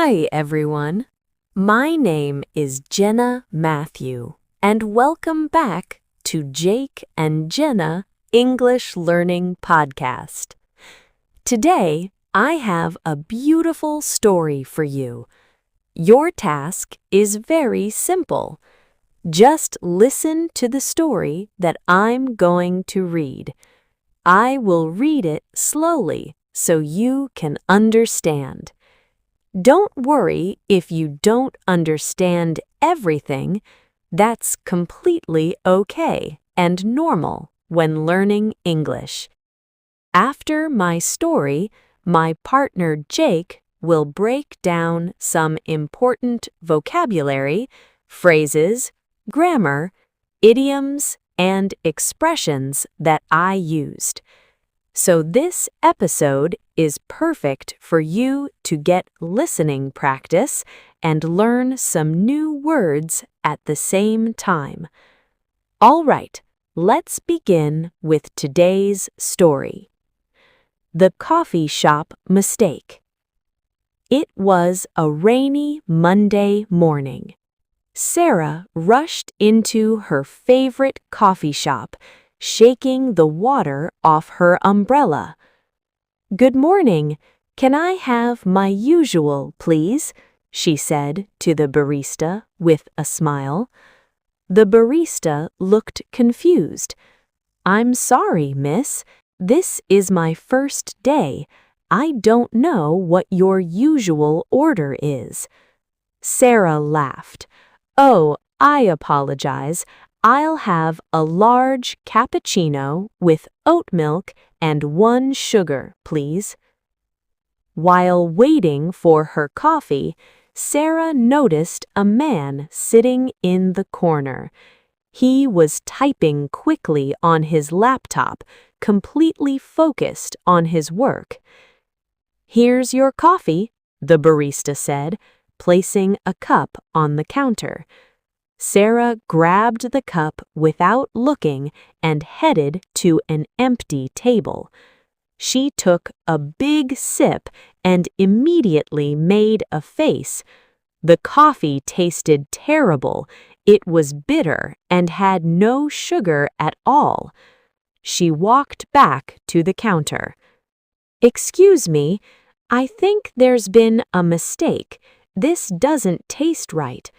Hi, everyone. My name is Jenna Matthew, and welcome back to Jake and Jenna English Learning Podcast. Today, I have a beautiful story for you. Your task is very simple. Just listen to the story that I'm going to read. I will read it slowly so you can understand. Don't worry if you don't understand everything. That's completely okay and normal when learning English. After my story, my partner Jake will break down some important vocabulary, phrases, grammar, idioms, and expressions that I used. So this episode is perfect for you to get listening practice and learn some new words at the same time. All right, let's begin with today's story. The coffee shop mistake. It was a rainy Monday morning. Sarah rushed into her favorite coffee shop, shaking the water off her umbrella. "Good morning. Can I have my usual, please?" she said to the barista with a smile. The barista looked confused. "I'm sorry, miss. This is my first day. I don't know what your usual order is." Sarah laughed. "Oh, I apologize. I'll have a large cappuccino with oat milk and 1 sugar, please." While waiting for her coffee, Sarah noticed a man sitting in the corner. He was typing quickly on his laptop, completely focused on his work. "Here's your coffee," the barista said, placing a cup on the counter. Sarah grabbed the cup without looking and headed to an empty table. She took a big sip and immediately made a face. The coffee tasted terrible. It was bitter and had no sugar at all. She walked back to the counter. "Excuse me, I think there's been a mistake. This doesn't taste right."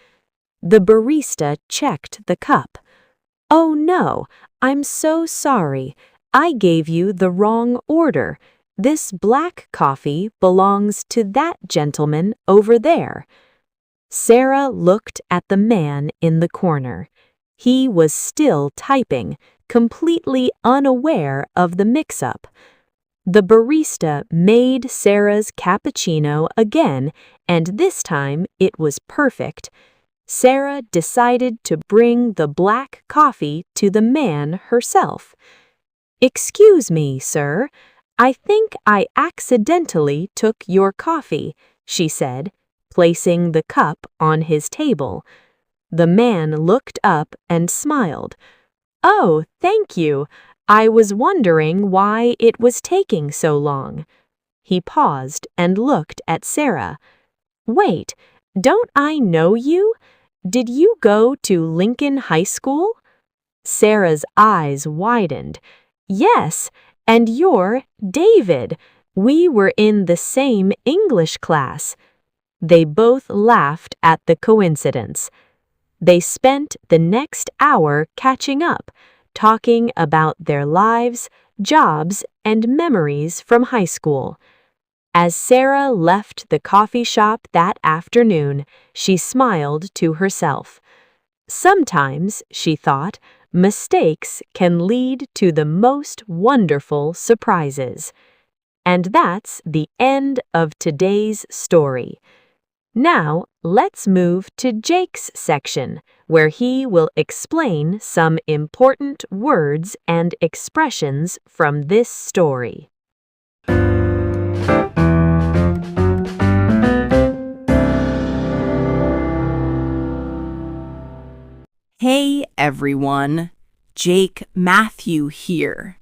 The barista checked the cup. "Oh no, I'm so sorry. I gave you the wrong order. This black coffee belongs to that gentleman over there." Sarah looked at the man in the corner. He was still typing, completely unaware of the mix-up. The barista made Sarah's cappuccino again, and this time it was perfect. Sarah decided to bring the black coffee to the man herself. "Excuse me, sir. I think I accidentally took your coffee," she said, placing the cup on his table. The man looked up and smiled. "Oh, thank you. I was wondering why it was taking so long." He paused and looked at Sarah. "Wait, don't I know you? Did you go to Lincoln High School?" Sarah's eyes widened. "Yes, and you're David. We were in the same English class." They both laughed at the coincidence. They spent the next hour catching up, talking about their lives, jobs, and memories from high school. As Sarah left the coffee shop that afternoon, she smiled to herself. Sometimes, she thought, mistakes can lead to the most wonderful surprises. And that's the end of today's story. Now, let's move to Jake's section, where he will explain some important words and expressions from this story. Hey everyone, Jake Matthew here.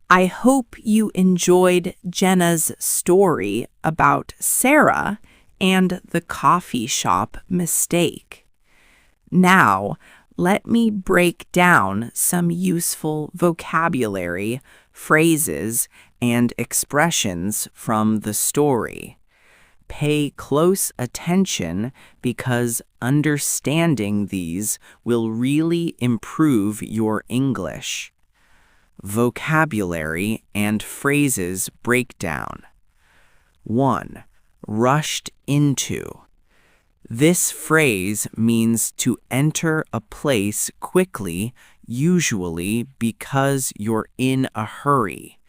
I hope you enjoyed Jenna's story about Sarah and the coffee shop mistake. Now, let me break down some useful vocabulary, phrases, and expressions from the story. Pay close attention because understanding these will really improve your English. Vocabulary and phrases breakdown. 1. Rushed into. This phrase means to enter a place quickly, usually because you're in a hurry.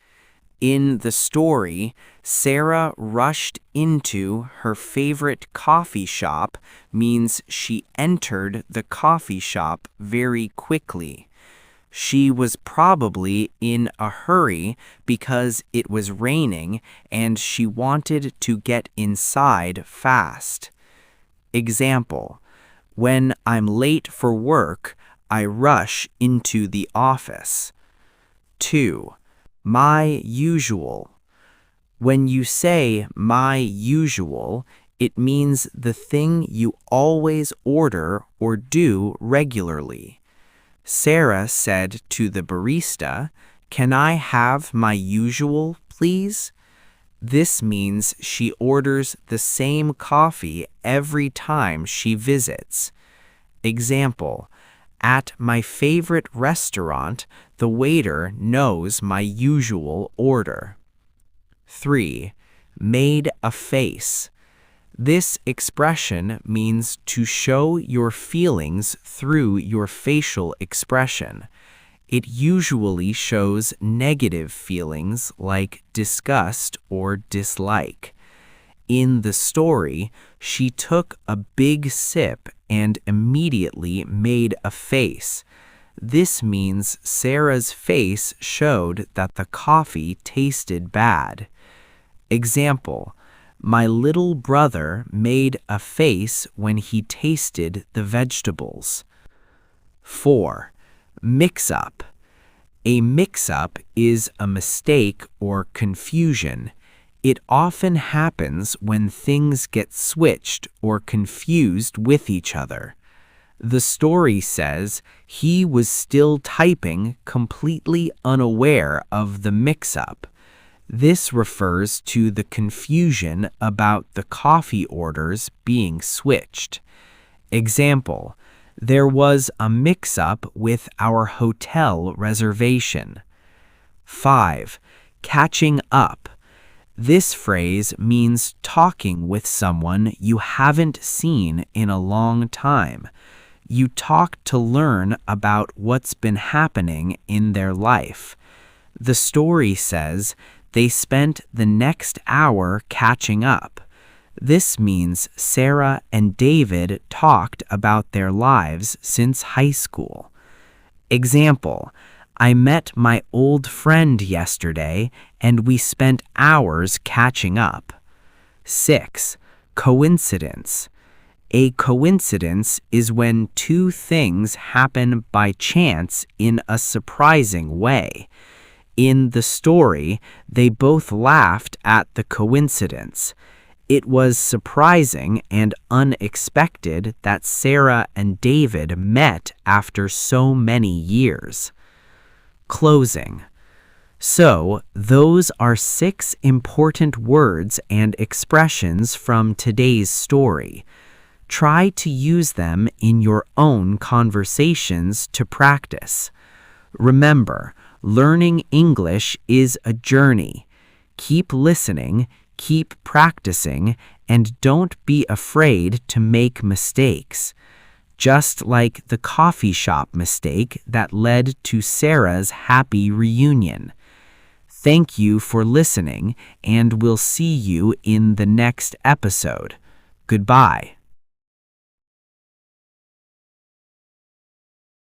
In the story, Sarah rushed into her favorite coffee shop means she entered the coffee shop very quickly. She was probably in a hurry because it was raining and she wanted to get inside fast. Example: when I'm late for work, I rush into the office. 2. My usual. When you say my usual, it means the thing you always order or do regularly. Sarah said to the barista, "Can I have my usual, please?" This means she orders the same coffee every time she visits. Example: at my favorite restaurant, the waiter knows my usual order. 3. Made a face. This expression means to show your feelings through your facial expression. It usually shows negative feelings like disgust or dislike. In the story, she took a big sip and immediately made a face. This means Sarah's face showed that the coffee tasted bad. Example: my little brother made a face when he tasted the vegetables. 4. Mix-up. A mix-up is a mistake or confusion. It often happens when things get switched or confused with each other. The story says he was still typing, completely unaware of the mix-up. This refers to the confusion about the coffee orders being switched. Example: there was a mix-up with our hotel reservation. 5. Catching up. This phrase means talking with someone you haven't seen in a long time. You talk to learn about what's been happening in their life. The story says they spent the next hour catching up. This means Sarah and David talked about their lives since high school. Example: I met my old friend yesterday and we spent hours catching up. 6. Coincidence. A coincidence is when two things happen by chance in a surprising way. In the story, they both laughed at the coincidence. It was surprising and unexpected that Sarah and David met after so many years. Closing. So, those are 6 important words and expressions from today's story. Try to use them in your own conversations to practice. Remember, learning English is a journey. Keep listening, keep practicing, and don't be afraid to make mistakes. Just like the coffee shop mistake that led to Sarah's happy reunion. Thank you for listening, and we'll see you in the next episode. Goodbye.